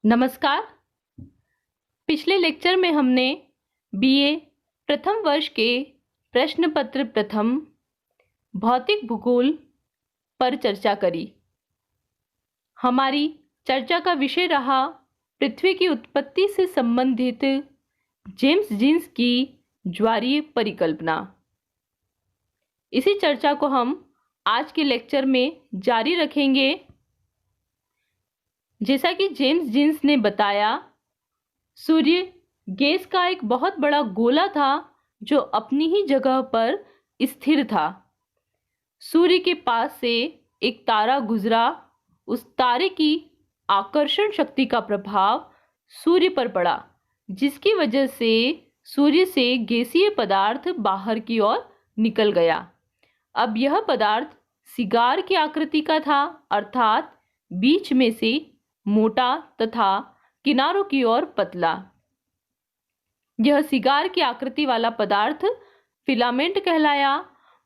नमस्कार। पिछले लेक्चर में हमने बीए प्रथम वर्ष के प्रश्न पत्र प्रथम भौतिक भूगोल पर चर्चा करी। हमारी चर्चा का विषय रहा पृथ्वी की उत्पत्ति से संबंधित जेम्स जीन्स की ज्वारीय परिकल्पना। इसी चर्चा को हम आज के लेक्चर में जारी रखेंगे। जैसा कि जेम्स जीन्स ने बताया, सूर्य गैस का एक बहुत बड़ा गोला था जो अपनी ही जगह पर स्थिर था। सूर्य के पास से एक तारा गुजरा। उस तारे की आकर्षण शक्ति का प्रभाव सूर्य पर पड़ा, जिसकी वजह से सूर्य से गैसीय पदार्थ बाहर की ओर निकल गया। अब यह पदार्थ सिगार की आकृति का था, अर्थात बीच में से मोटा तथा किनारों की ओर पतला। यह सिगार की आकृति वाला पदार्थ फिलामेंट कहलाया।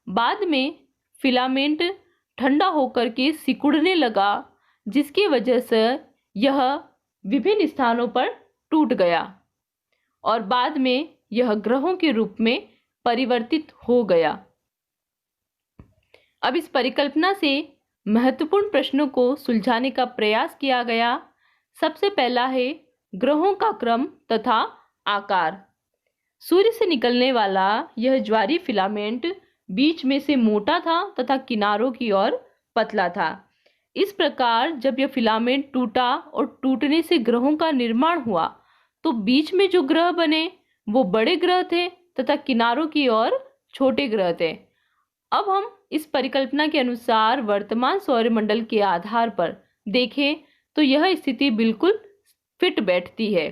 बाद में फिलामेंट ठंडा होकर के सिकुड़ने लगा, जिसकी वजह से यह विभिन्न स्थानों पर टूट गया और बाद में यह ग्रहों के रूप में परिवर्तित हो गया। अब इस परिकल्पना से महत्वपूर्ण प्रश्नों को सुलझाने का प्रयास किया गया। सबसे पहला है ग्रहों का क्रम तथा आकार। सूर्य से निकलने वाला यह ज्वारीय फिलामेंट बीच में से मोटा था तथा किनारों की ओर पतला था। इस प्रकार जब यह फिलामेंट टूटा और टूटने से ग्रहों का निर्माण हुआ, तो बीच में जो ग्रह बने वो बड़े ग्रह थे तथा किनारों की ओर छोटे ग्रह थे। अब हम इस परिकल्पना के अनुसार वर्तमान सौरमंडल के आधार पर देखें तो यह स्थिति बिल्कुल फिट बैठती है,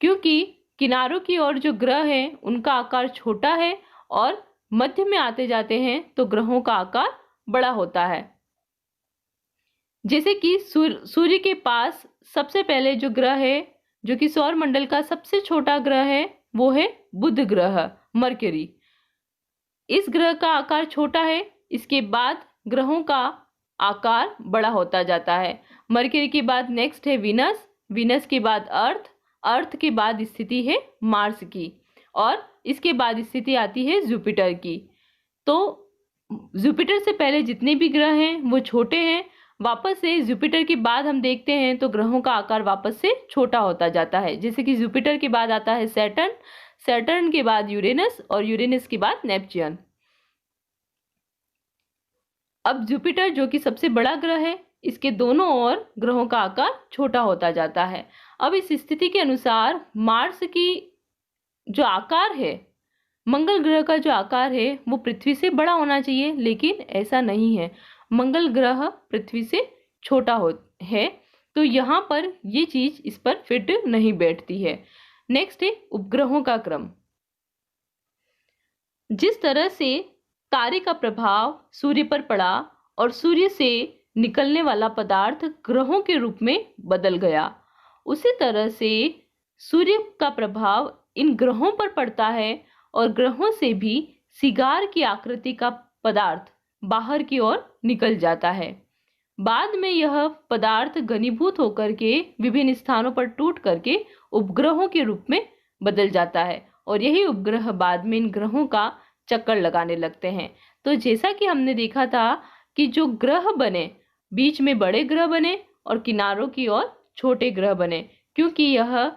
क्योंकि किनारों की ओर जो ग्रह हैं उनका आकार छोटा है और मध्य में आते जाते हैं तो ग्रहों का आकार बड़ा होता है। जैसे कि सूर्य के पास सबसे पहले जो ग्रह है, जो कि सौरमंडल का सबसे छोटा ग्रह है, वो है बुध ग्रह, मरकरी। इस ग्रह का आकार छोटा है। इसके बाद ग्रहों का आकार बड़ा होता जाता है। मरकरी के बाद नेक्स्ट है विनस, विनस के बाद अर्थ, अर्थ के बाद स्थिति है मार्स की, और इसके बाद स्थिति आती है जुपिटर की। तो जुपिटर से पहले जितने भी ग्रह हैं वो छोटे हैं। वापस से जुपिटर के बाद हम देखते हैं तो ग्रहों का आकार वापस से छोटा होता जाता है। जैसे कि जुपिटर के बाद आता है सैटर्न, सैटर्न के बाद यूरेनस और यूरेनस के बाद नेपच्यून। अब जुपिटर जो कि सबसे बड़ा ग्रह है, इसके दोनों ओर ग्रहों का आकार छोटा होता जाता है। अब इस स्थिति के अनुसार मार्स की जो आकार है, मंगल ग्रह का जो आकार है वो पृथ्वी से बड़ा होना चाहिए, लेकिन ऐसा नहीं है। मंगल ग्रह पृथ्वी से छोटा है, तो यहाँ पर ये चीज इस पर फिट नहीं बैठती है। नेक्स्ट है उपग्रहों का क्रम। जिस तरह से तारे का प्रभाव सूर्य पर पड़ा और सूर्य से निकलने वाला पदार्थ ग्रहों के रूप में बदल गया, उसी तरह से सूर्य का प्रभाव इन ग्रहों पर पड़ता है और ग्रहों से भी सिगार की आकृति का पदार्थ बाहर की ओर निकल जाता है। बाद में यह पदार्थ घनीभूत होकर के विभिन्न स्थानों पर टूट करके उपग्रहों के रूप में बदल जाता है, और यही उपग्रह बाद में इन ग्रहों का चक्कर लगाने लगते हैं। तो जैसा कि हमने देखा था कि जो ग्रह बने, बीच में बड़े ग्रह बने और किनारों की ओर छोटे ग्रह बने, क्योंकि यह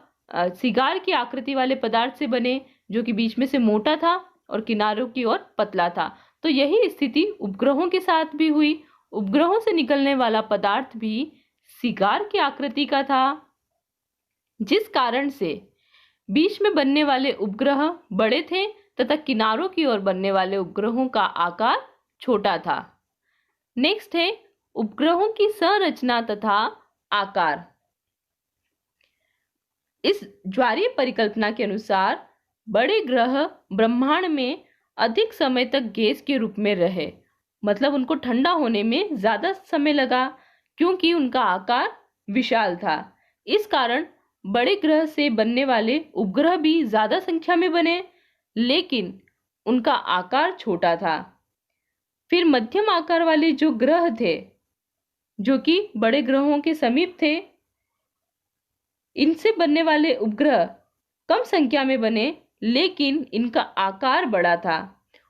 सिगार की आकृति वाले पदार्थ से बने, जो कि बीच में से मोटा था और किनारों की ओर पतला था। तो यही स्थिति उपग्रहों के साथ भी हुई। उपग्रहों से निकलने वाला पदार्थ भी सिगार की आकृति का था, जिस कारण से बीच में बनने वाले उपग्रह बड़े थे तथा किनारों की ओर बनने वाले उपग्रहों का आकार छोटा था। नेक्स्ट है उपग्रहों की संरचना तथा आकार। इस ज्वारीय परिकल्पना के अनुसार बड़े ग्रह ब्रह्मांड में अधिक समय तक गैस के रूप में रहे, मतलब उनको ठंडा होने में ज्यादा समय लगा, क्योंकि उनका आकार विशाल था। इस कारण बड़े ग्रह से बनने वाले उपग्रह भी ज्यादा संख्या में बने, लेकिन उनका आकार छोटा था। फिर मध्यम आकार वाले जो ग्रह थे, जो कि बड़े ग्रहों के समीप थे, इनसे बनने वाले उपग्रह कम संख्या में बने, लेकिन इनका आकार बड़ा था।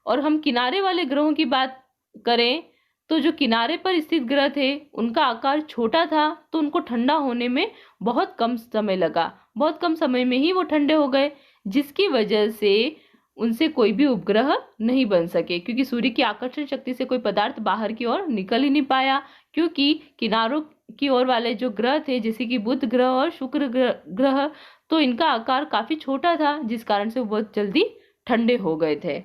और हम किनारे वाले ग्रहों की बात करें तो जो किनारे पर स्थित ग्रह थे उनका आकार छोटा था, तो उनको ठंडा होने में बहुत कम समय लगा। बहुत कम समय में ही वो ठंडे हो गए, जिसकी वजह से उनसे कोई भी उपग्रह नहीं बन सके, क्योंकि सूर्य की आकर्षण शक्ति से कोई पदार्थ बाहर की ओर निकल ही नहीं पाया। क्योंकि किनारों की ओर वाले जो ग्रह थे, जैसे कि बुध ग्रह और शुक्र ग्रह, तो इनका आकार काफी छोटा था, जिस कारण से वो बहुत जल्दी ठंडे हो गए थे।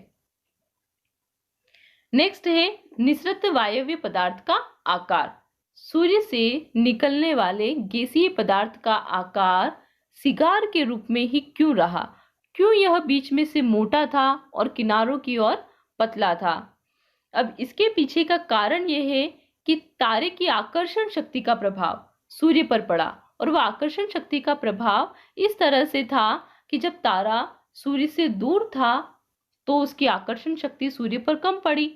नेक्स्ट है निसृत वायव्य पदार्थ का आकार। सूर्य से निकलने वाले गैसीय पदार्थ का आकार सिगार के रूप में ही क्यों रहा? क्यों यह बीच में से मोटा था और किनारों की ओर पतला था? अब इसके पीछे का कारण यह है कि तारे की आकर्षण शक्ति का प्रभाव सूर्य पर पड़ा, और वह आकर्षण शक्ति का प्रभाव इस तरह से था कि जब तारा सूर्य से दूर था तो उसकी आकर्षण शक्ति सूर्य पर कम पड़ी,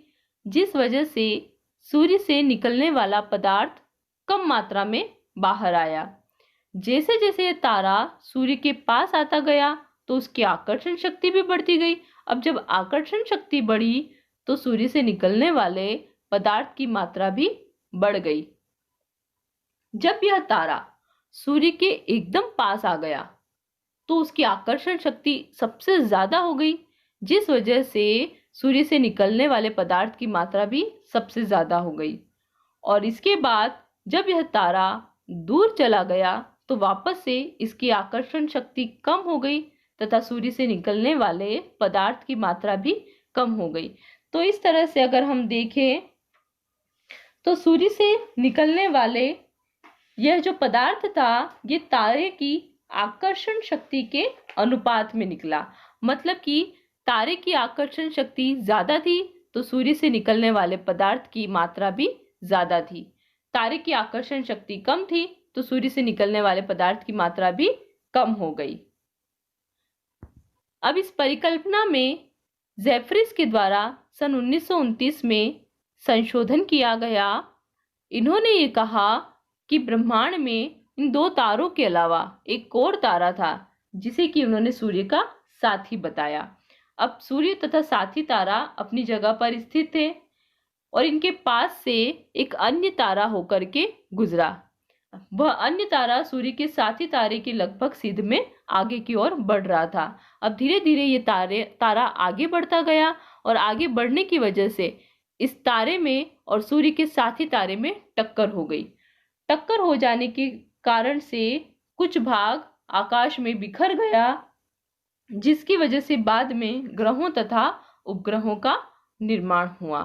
जिस वजह से सूर्य से निकलने वाला पदार्थ कम मात्रा में बाहर आया। जैसे जैसे यह तारा सूर्य के पास आता गया तो उसकी आकर्षण शक्ति भी बढ़ती गई। अब जब आकर्षण शक्ति बढ़ी तो सूर्य से निकलने वाले पदार्थ की मात्रा भी बढ़ गई। जब यह तारा सूर्य के एकदम पास आ गया तो उसकी आकर्षण शक्ति सबसे ज्यादा हो गई, जिस वजह से सूर्य से निकलने वाले पदार्थ की मात्रा भी सबसे ज्यादा हो गई। और इसके बाद जब यह तारा दूर चला गया तो वापस से इसकी आकर्षण शक्ति कम हो गई तथा सूर्य से निकलने वाले पदार्थ की मात्रा भी कम हो गई। तो इस तरह से अगर हम देखें तो सूर्य से निकलने वाले यह जो पदार्थ था, ये तारे की आकर्षण शक्ति के अनुपात में निकला। मतलब कि तारे की आकर्षण शक्ति ज्यादा थी तो सूर्य से निकलने वाले पदार्थ की मात्रा भी ज्यादा थी। तारे की आकर्षण शक्ति कम थी तो सूर्य से निकलने वाले पदार्थ की मात्रा भी कम हो गई। अब इस परिकल्पना में जेफरिस के द्वारा सन 1929 में संशोधन किया गया। इन्होंने ये कहा कि ब्रह्मांड में इन दो तारों के अलावा एक और तारा था, जिसे कि उन्होंने सूर्य का साथी बताया। अब सूर्य तथा साथी तारा अपनी जगह पर स्थित थे और इनके पास से एक अन्य तारा होकर के गुजरा। वह अन्य तारा सूर्य के साथी तारे के लगभग सीध में आगे की ओर बढ़ रहा था। अब धीरे धीरे ये तारा आगे बढ़ता गया और आगे बढ़ने की वजह से इस तारे में और सूर्य के साथी तारे में टक्कर हो गई। टक्कर हो जाने के कारण से कुछ भाग आकाश में बिखर गया, जिसकी वजह से बाद में ग्रहों तथा उपग्रहों का निर्माण हुआ।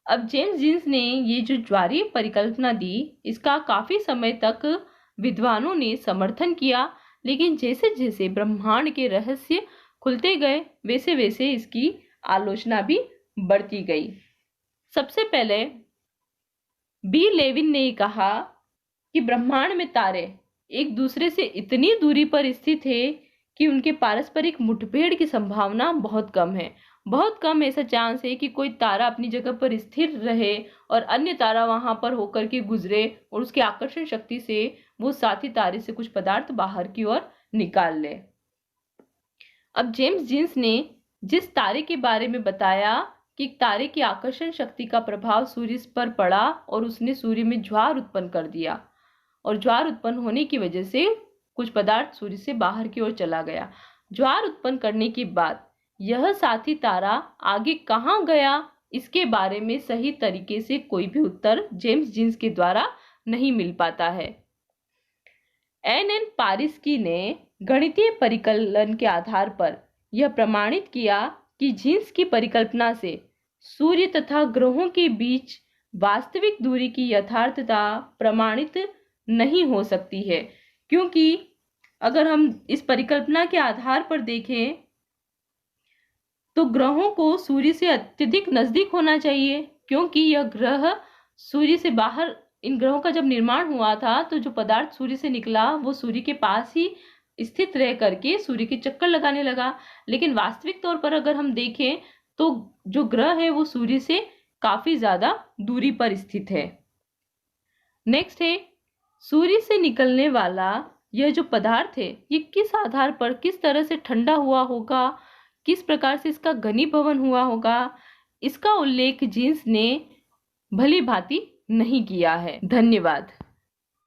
अब जेम्स जीन्स ने ये जो ज्वारीय परिकल्पना दी, इसका काफी समय तक विद्वानों ने समर्थन किया, लेकिन जैसे जैसे ब्रह्मांड के रहस्य खुलते गए वैसे वैसे इसकी आलोचना भी बढ़ती गई। सबसे पहले बी लेविन ने कहा कि ब्रह्मांड में तारे एक दूसरे से इतनी दूरी पर स्थित है कि उनके पारस्परिक मुठभेड़ की संभावना बहुत कम है। बहुत कम ऐसा चांस है कि कोई तारा अपनी जगह पर स्थिर रहे और अन्य तारा वहां पर होकर के गुजरे और उसके आकर्षण शक्ति से वो साथी तारे से कुछ पदार्थ बाहर की ओर निकाल ले। अब जेम्स जीन्स ने जिस तारे के बारे में बताया कि तारे की आकर्षण शक्ति का प्रभाव सूर्य पर पड़ा और उसने सूर्य में ज्वार उत्पन्न कर दिया, और ज्वार उत्पन्न होने की वजह से कुछ पदार्थ सूर्य से बाहर की ओर चला गया। ज्वार उत्पन्न करने के बाद यह साथी तारा आगे कहाँ गया, इसके बारे में सही तरीके से कोई भी उत्तर जेम्स जीन्स के द्वारा नहीं मिल पाता है। एन पारिस्की ने गणितीय परिकलन के आधार पर यह प्रमाणित किया कि जीन्स की परिकल्पना से सूर्य तथा ग्रहों के बीच वास्तविक दूरी की यथार्थता प्रमाणित नहीं हो सकती है, क्योंकि अगर हम इस परिकल्पना के आधार पर देखें तो ग्रहों को सूर्य से अत्यधिक नजदीक होना चाहिए, क्योंकि यह ग्रह सूर्य से बाहर, इन ग्रहों का जब निर्माण हुआ था तो जो पदार्थ सूर्य से निकला वो सूर्य के पास ही स्थित रह करके सूर्य के चक्कर लगाने लगा। लेकिन वास्तविक तौर पर अगर हम देखें तो जो ग्रह है वो सूर्य से काफी ज्यादा दूरी पर स्थित है। नेक्स्ट है सूर्य से निकलने वाला यह जो पदार्थ है ये किस आधार पर, किस तरह से ठंडा हुआ होगा, किस प्रकार से इसका घनीभवन हुआ होगा, इसका उल्लेख जीन्स ने भली भांति नहीं किया है। धन्यवाद।